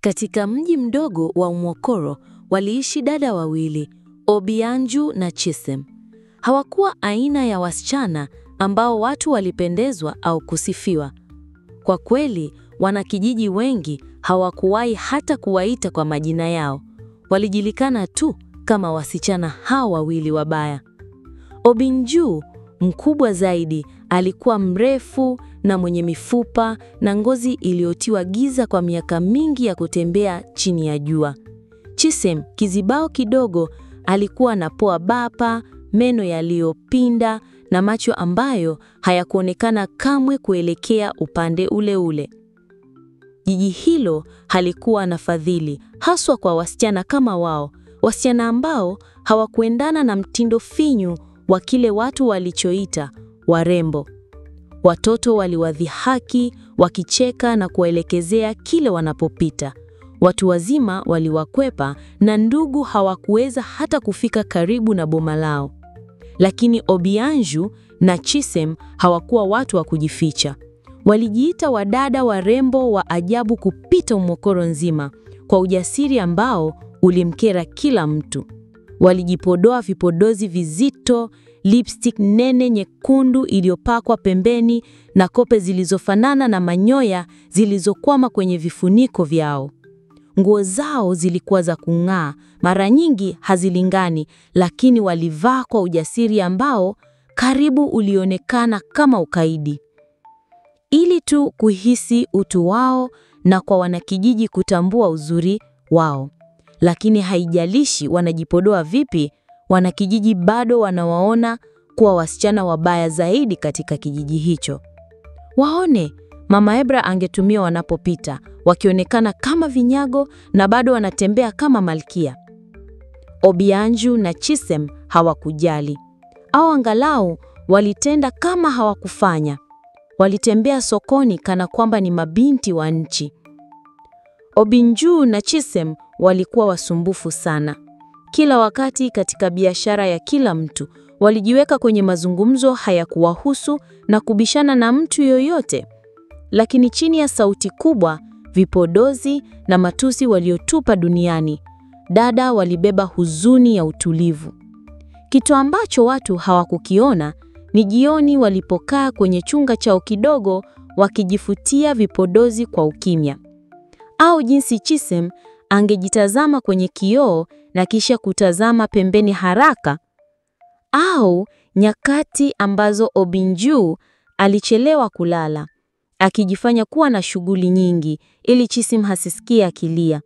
Katika mji mdogo wa Umokoro waliishi dada wawili, Obianju na Chisem. Hawakuwa aina ya wasichana ambao watu walipendezwa au kusifiwa. Kwa kweli, wanakijiji wengi hawakuwahi hata kuwaita kwa majina yao. Walijulikana tu kama wasichana hao wawili wabaya. Obinju, mkubwa zaidi, alikuwa mrefu na mwenye mifupa na ngozi iliyotiwa giza kwa miaka mingi ya kutembea chini ya jua. Chisem, kizibao kidogo, alikuwa na pua bapa, meno yaliyopinda na macho ambayo hayakuonekana kamwe kuelekea upande ule ule. Jiji hilo halikuwa na fadhili, haswa kwa wasichana kama wao, wasichana ambao hawakuendana na mtindo finyu wa kile watu walichoita warembo. Watoto waliwadhihaki, wakicheka na kuwaelekezea kile wanapopita. Watu wazima waliwakwepa na ndugu hawakuweza hata kufika karibu na boma lao. Lakini Obianju na Chisem hawakuwa watu wa kujificha. Walijiita wadada warembo wa ajabu kupita Umokoro nzima, kwa ujasiri ambao ulimkera kila mtu. Walijipodoa vipodozi vizito, lipstick nene nyekundu iliyopakwa pembeni na kope zilizofanana na manyoya zilizokwama kwenye vifuniko vyao. Nguo zao zilikuwa za kung'aa, mara nyingi hazilingani, lakini walivaa kwa ujasiri ambao karibu ulionekana kama ukaidi. Ili tu kuhisi utu wao na kwa wanakijiji kutambua uzuri wao. Lakini haijalishi wanajipodoa vipi, wanakijiji bado wanawaona kuwa wasichana wabaya zaidi katika kijiji hicho. Waone, Mama Ebra angetumia wanapopita, wakionekana kama vinyago na bado wanatembea kama malkia. Obianju na Chisem hawakujali, au angalau walitenda kama hawakufanya. Walitembea sokoni kana kwamba ni mabinti wa nchi. Obinju na Chisem walikuwa wasumbufu sana. Kila wakati katika biashara ya kila mtu, walijiweka kwenye mazungumzo hayakuwahusu na kubishana na mtu yoyote. Lakini chini ya sauti kubwa, vipodozi na matusi waliotupa duniani, dada walibeba huzuni ya utulivu. Kitu ambacho watu hawakukiona ni jioni walipokaa kwenye chunga chao kidogo wakijifutia vipodozi kwa ukimya. Au jinsi Chisem angejitazama kwenye kioo na kisha kutazama pembeni haraka. Au nyakati ambazo Obinju alichelewa kulala, akijifanya kuwa na shughuli nyingi ili Chisem hasisikie akilia.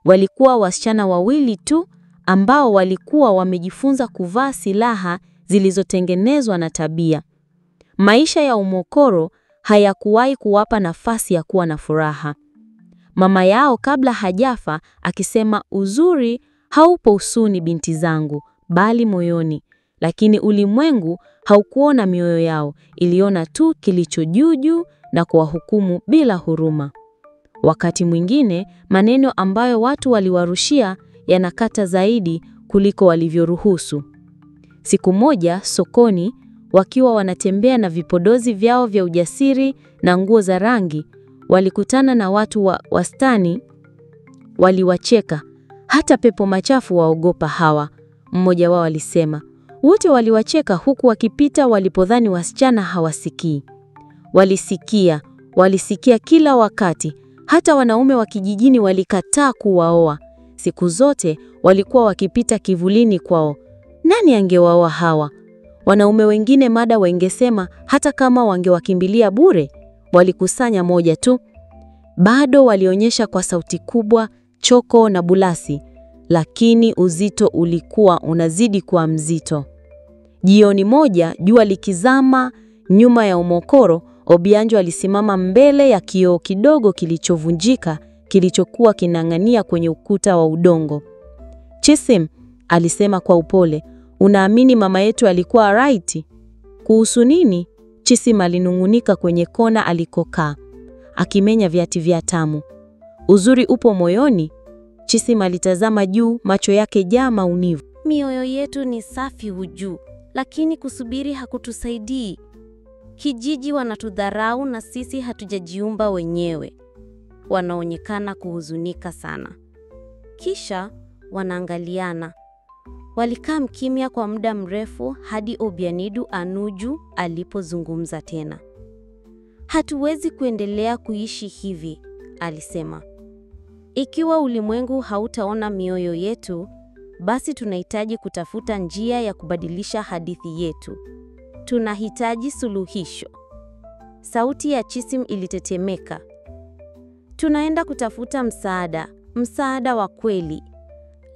Walikuwa wasichana wawili tu ambao walikuwa wamejifunza kuvaa silaha zilizotengenezwa na tabia. Maisha ya Umokoro hayakuwahi kuwapa nafasi ya kuwa na furaha. Mama yao kabla hajafa akisema, uzuri haupo usuni binti zangu, bali moyoni. Lakini ulimwengu haukuona mioyo yao, iliona tu kilicho juu na kuwahukumu bila huruma. Wakati mwingine maneno ambayo watu waliwarushia yanakata zaidi kuliko walivyoruhusu. Siku moja sokoni, wakiwa wanatembea na vipodozi vyao vya ujasiri na nguo za rangi, walikutana na watu wa wastani. Waliwacheka, hata pepo machafu waogopa hawa, mmoja wao alisema. Wote waliwacheka huku wakipita walipodhani wasichana hawasikii. Walisikia kila wakati, hata wanaume wa kijijini walikataa kuwaoa. Siku zote walikuwa wakipita kivulini kwao. Nani angewaoa hawa? Wanaume wengine mada wangesema hata kama wangewakimbilia bure. Walikusanya moja tu. Bado walionyesha kwa sauti kubwa, choko na bulasi, lakini uzito ulikuwa unazidi kuwa mzito. Jioni moja, jua likizama nyuma ya Umokoro, Obianju alisimama mbele ya kioo kidogo kilichovunjika kilichokuwa kinang'ania kwenye ukuta wa udongo. Chisem, alisema kwa upole, unaamini mama yetu alikuwa right? Kuhusu nini? Chisem alinung'unika kwenye kona alikokaa, akimenya viati vya tamu. Uzuri upo moyoni. Chisem alitazama juu, macho yake jaa maumivu. Mioyo yetu ni safi hujuu, lakini kusubiri hakutusaidii. Kijiji wanatudharau na sisi hatujajiumba wenyewe. wanaonekana kuhuzunika sana. Kisha wanaangaliana. Walikaa mkimya kwa muda mrefu hadi Obianidu Anuju alipozungumza tena. Hatuwezi kuendelea kuishi hivi, alisema. Ikiwa ulimwengu hautaona mioyo yetu, basi tunahitaji kutafuta njia ya kubadilisha hadithi yetu. Tunahitaji suluhisho. Sauti ya Chisim ilitetemeka. Tunaenda kutafuta msaada wa kweli.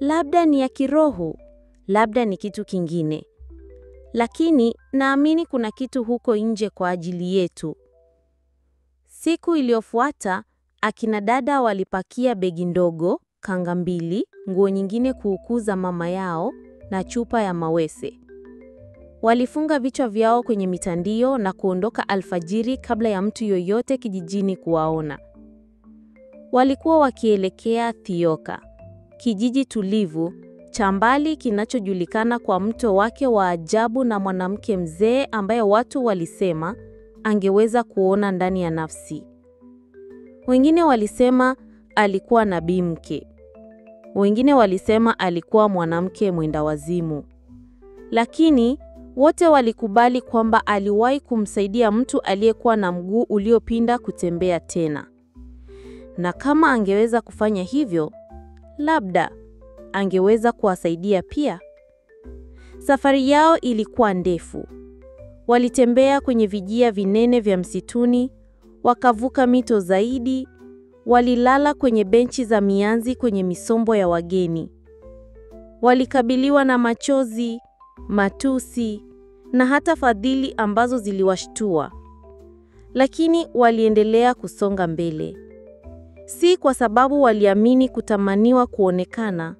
Labda ni ya kiroho, labda ni kitu kingine. Lakini naamini kuna kitu huko nje kwa ajili yetu. Siku iliyofuata, akina dada walipakia begi ndogo, kanga mbili, nguo nyingine kuukuza mama yao na chupa ya mawese. Walifunga vichwa vyao kwenye mitandio na kuondoka alfajiri kabla ya mtu yoyote kijijini kuwaona. Walikuwa wakielekea Thioka, kijiji tulivu cha mbali kinachojulikana kwa mto wake wa ajabu na mwanamke mzee ambaye watu walisema angeweza kuona ndani ya nafsi. Wengine walisema alikuwa nabii mke. Wengine walisema alikuwa mwanamke mwenda wazimu. Lakini wote walikubali kwamba aliwahi kumsaidia mtu aliyekuwa na mguu uliopinda kutembea tena. Na kama angeweza kufanya hivyo, labda angeweza kuwasaidia pia. Safari yao ilikuwa ndefu. Walitembea kwenye vijia vinene vya msituni, wakavuka mito zaidi, walilala kwenye benchi za mianzi kwenye misombo ya wageni. Walikabiliwa na machozi, matusi na hata fadhili ambazo ziliwashtua. Lakini waliendelea kusonga mbele. Si kwa sababu waliamini kutamaniwa kuonekana,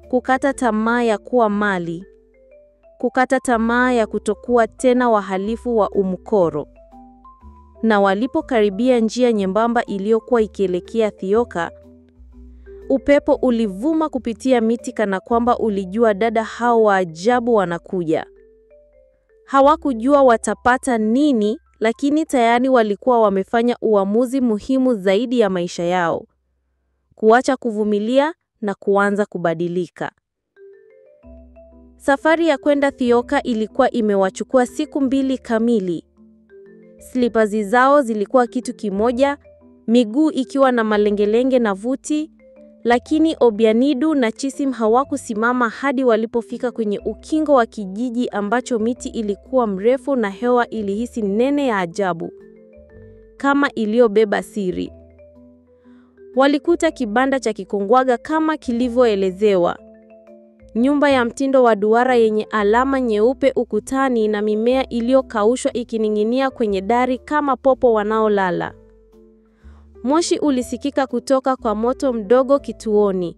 kukata tamaa ya kuwa mali, kukata tamaa ya kutokuwa tena wahalifu wa umkoro. Na walipokaribia njia nyembamba iliyokuwa ikielekea Thioka, upepo ulivuma kupitia miti kana kwamba ulijua dada hao wa ajabu wanakuja. Hawakujua watapata nini, lakini tayari walikuwa wamefanya uamuzi muhimu zaidi ya maisha yao. Kuacha kuvumilia na kuanza kubadilika. Safari ya kwenda Thioka ilikuwa imewachukua siku 2 kamili. Slippers zao zilikuwa kitu kimoja, miguu ikiwa na malengelenge na vuti, lakini Obianidu na Chisim hawakusimama hadi walipofika kwenye ukingo wa kijiji ambacho miti ilikuwa mrefu na hewa ilihisi nene ya ajabu, kama iliyobeba siri. Walikuta kibanda cha kikongwaga kama kilivyoelezewa. Nyumba ya mtindo wa duara yenye alama nyeupe ukutani na mimea iliyokaushwa ikining'inia kwenye dari kama popo wanaolala. Moshi ulisikika kutoka kwa moto mdogo kituoni.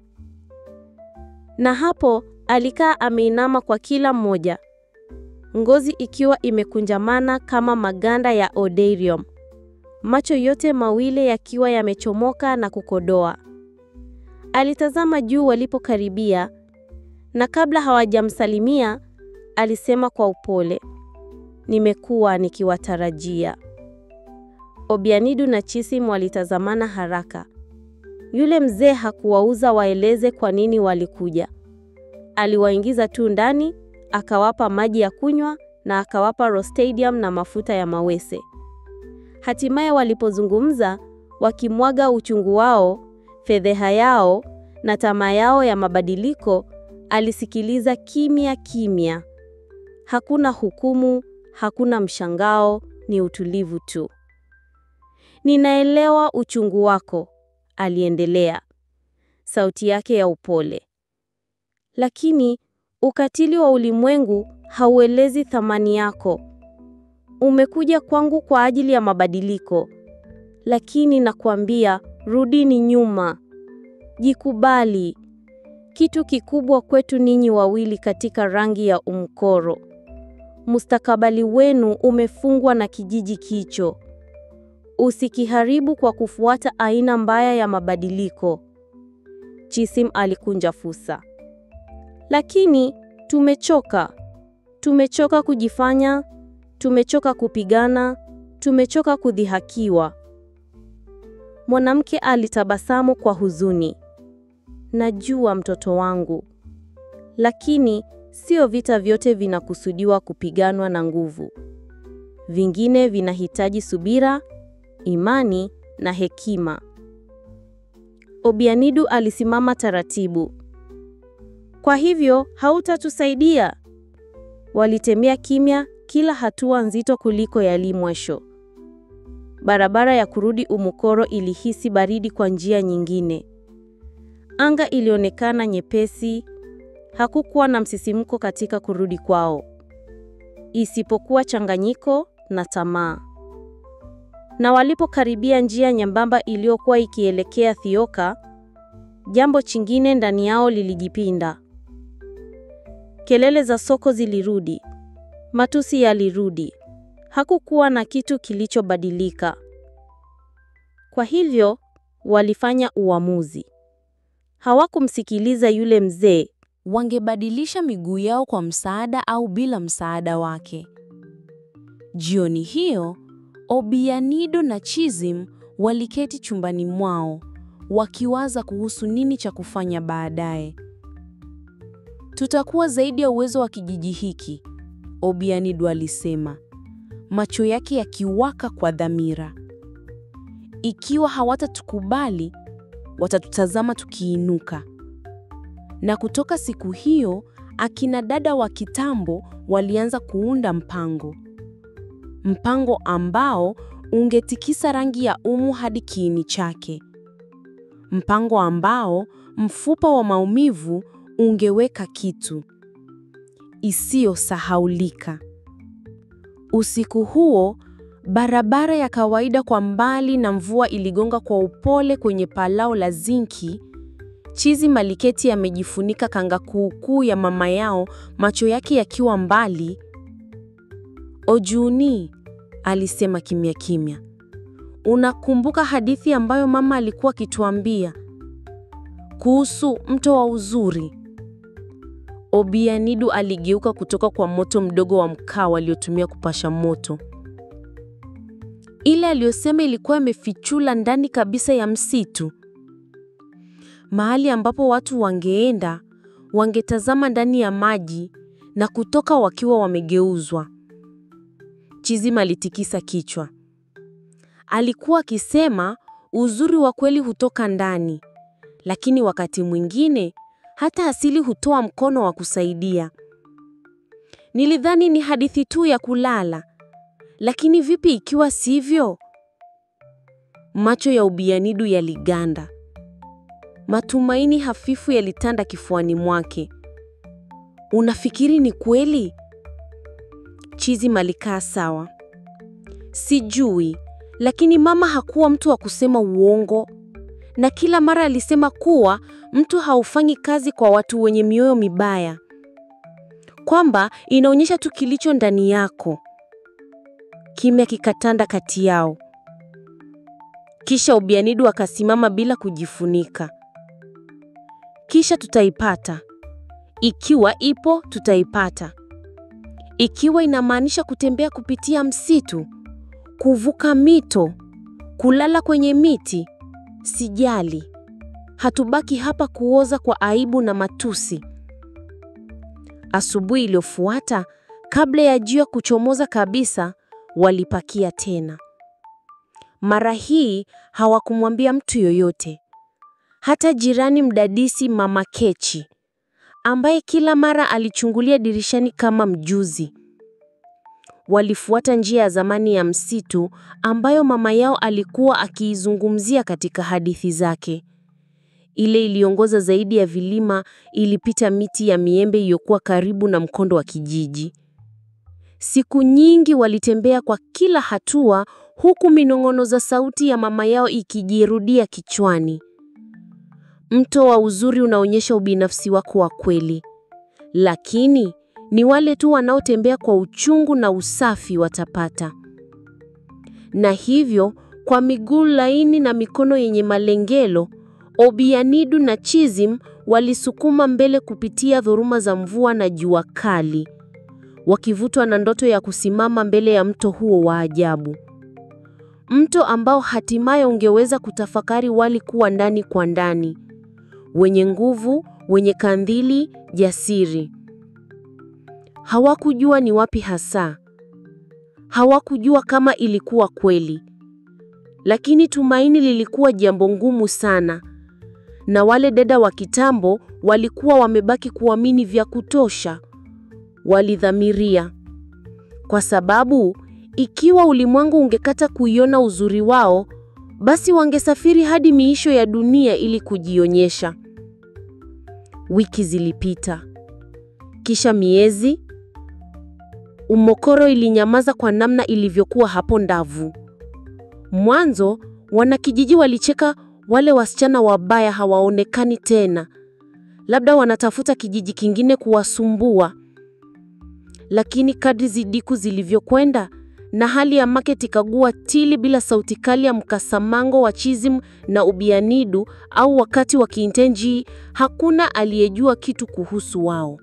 Na hapo alikaa ameinama kwa kila mmoja, ngozi ikiwa imekunjamana kama maganda ya oderium, macho yote mawili yakiwa yamechomoka na kukodoa. Alitazama juu walipokaribia, na kabla hawajamsalimia, alisema kwa upole, "Nimekuwa nikiwatarajia." Obianidu na Chisim walitazamana haraka. Yule mzee hakuwauza waeleze kwa nini walikuja. Aliwaingiza tu ndani, akawapa maji ya kunywa na akawapa rostadium na mafuta ya mawese. Hatimaye walipozungumza, wakimwaga uchungu wao, fedheha yao na tamaa yao ya mabadiliko, alisikiliza kimya kimya. Hakuna hukumu, hakuna mshangao, ni utulivu tu. "Ninaelewa uchungu wako," aliendelea, sauti yake ya upole. "Lakini ukatili wa ulimwengu hauelezi thamani yako. Umekuja kwangu kwa ajili ya mabadiliko. Lakini nakwambia, rudini nyuma. Jikubali. Kitu kikubwa kwetu ninyi wawili katika rangi ya umkoro. Mustakabali wenu umefungwa na kijiji kicho. Usikiharibu kwa kufuata aina mbaya ya mabadiliko." Chisim alikunja fusa. "Lakini tumechoka. Tumechoka kujifanya, tumechoka kupigana, tumechoka kudhihakiwa." Mwanamke alitabasamu kwa huzuni. Najua mtoto wangu, lakini sio vita vyote vinakusudiwa kupiganwa na nguvu. Vingine vinahitaji subira, imani na hekima. Obianidu alisimama taratibu. Kwa hivyo, hautatusaidia? Walitembea kimya, kila hatua nzito kuliko ya limwesho. Barabara ya kurudi Umukoro ilihisi baridi kwa njia nyingine. Anga ilionekana nyepesi, hakukuwa na msisimko katika kurudi kwao, isipokuwa changanyiko na tamaa. Na walipokaribia njia nyembamba iliyokuwa ikielekea Thioka, jambo chingine ndani yao lilijipinda. Kelele za soko zilirudi, matusi yalirudi. Hakukuwa na kitu kilichobadilika. Kwa hivyo, walifanya uamuzi. Hawakumsikiliza yule mzee. Wangebadilisha miguu yao kwa msaada au bila msaada wake. Jioni hiyo, Obianidu na Chizim waliketi chumbani mwao, wakiwaza kuhusu nini cha kufanya baadaye. Tutakuwa zaidi ya uwezo wa kijiji hiki, Obianidu alisema, macho yake yakiwaka kwa dhamira. Ikiwa hawatatukubali, watatutazama tukiinuka. Na kutoka siku hiyo, akina dada wa kitambo walianza kuunda mpango. Mpango ambao ungetikisa rangi ya Umu hadi kiini chake. Mpango ambao mfupa wa maumivu ungeweka kitu isiyosahaulika. Usiku huo, barabara ya kawaida kwa mbali na mvua iligonga kwa upole kwenye palao la zinki. Chizim aliketi amejifunika kanga kuu ya mama yao, macho yake yakiwa mbali. Ojuni, alisema kimya kimya. Unakumbuka hadithi ambayo mama alikuwa akituambia kuhusu mto wa uzuri? Obianidu aligeuka kutoka kwa moto mdogo wa mkaa waliotumia kupasha moto. Ile aliyosema ilikuwa imefichula ndani kabisa ya msitu. Mahali ambapo watu wangeenda, wangetazama ndani ya maji na kutoka wakiwa wamegeuzwa. Chizim alitikisa kichwa. Alikuwa akisema uzuri wa kweli hutoka ndani, lakini wakati mwingine hata asili hutoa mkono wa kusaidia. Nilidhani ni hadithi tu ya kulala, lakini vipi ikiwa sivyo? Macho ya Obianidu yaliganda. Matumaini hafifu yalitanda kifuani mwake. Unafikiri ni kweli? Chizim alikaa sawa. Sijui, lakini mama hakuwa mtu wa kusema uongo. Na kila mara alisema kuwa mtu haufanyi kazi kwa watu wenye mioyo mibaya. Kwamba inaonyesha tu kilicho ndani yako. Kimya kikatanda kati yao. Kisha Obianidu akasimama bila kujifunika. Kisha tutaipata. Ikiwa ipo, tutaipata. Ikiwa inamaanisha kutembea kupitia msitu, kuvuka mito, kulala kwenye miti, sijali. Hatubaki hapa kuoza kwa aibu na matusi. Asubuhi iliyofuata, kabla ya jua kuchomoza kabisa, walipakia tena. Mara hii hawakumwambia mtu yoyote. Hata jirani mdadisi Mama Kechi, ambaye kila mara alichungulia dirishani kama mjuzi. Walifuata njia ya zamani ya msitu ambayo mama yao alikuwa akiizungumzia katika hadithi zake. Ile iliongoza zaidi ya vilima, ilipita miti ya miembe iliyokuwa karibu na mkondo wa kijiji. Siku nyingi walitembea kwa kila hatua, huku minong'ono za sauti ya mama yao ikijirudia kichwani. Mto wa uzuri unaonyesha ubinafsi wako wa kweli. Lakini ni wale tu wanaotembea kwa uchungu na usafi watapata. Na hivyo, kwa miguu laini na mikono yenye malengelo, Obianidu na Chizim walisukuma mbele kupitia dhuruma za mvua na jua kali, wakivutwa na ndoto ya kusimama mbele ya mto huo wa ajabu. Mto ambao hatimaye ungeweza kutafakari walikuwa ndani kwa ndani, wenye nguvu, wenye kandili, jasiri. Hawakujua ni wapi hasa. Hawakujua kama ilikuwa kweli. Lakini tumaini lilikuwa jambo ngumu sana. Na wale dada wa kitambo walikuwa wamebaki kuamini vya kutosha. Walidhamiria. Kwa sababu, ikiwa ulimwengu ungekata kuiona uzuri wao, basi wangesafiri hadi miisho ya dunia ili kujionyesha. Wiki zilipita. Kisha miezi. Umokoro ilinyamaza kwa namna ilivyokuwa hapo Ndavu. Mwanzo, wanakijiji walicheka, wale wasichana wabaya hawaonekani tena. Labda wanatafuta kijiji kingine kuwasumbua. Lakini kadri zidiku zilivyokwenda na hali ya market ikagua tili bila sauti kali ya mkasamango wa Chizim na Obianidu au wakati wa Kintenji, hakuna aliyejua kitu kuhusu wao.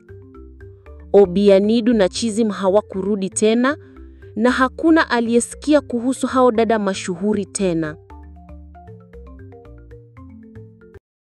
Obianidu na Chizim hawakurudi tena na hakuna aliyesikia kuhusu hao dada mashuhuri tena.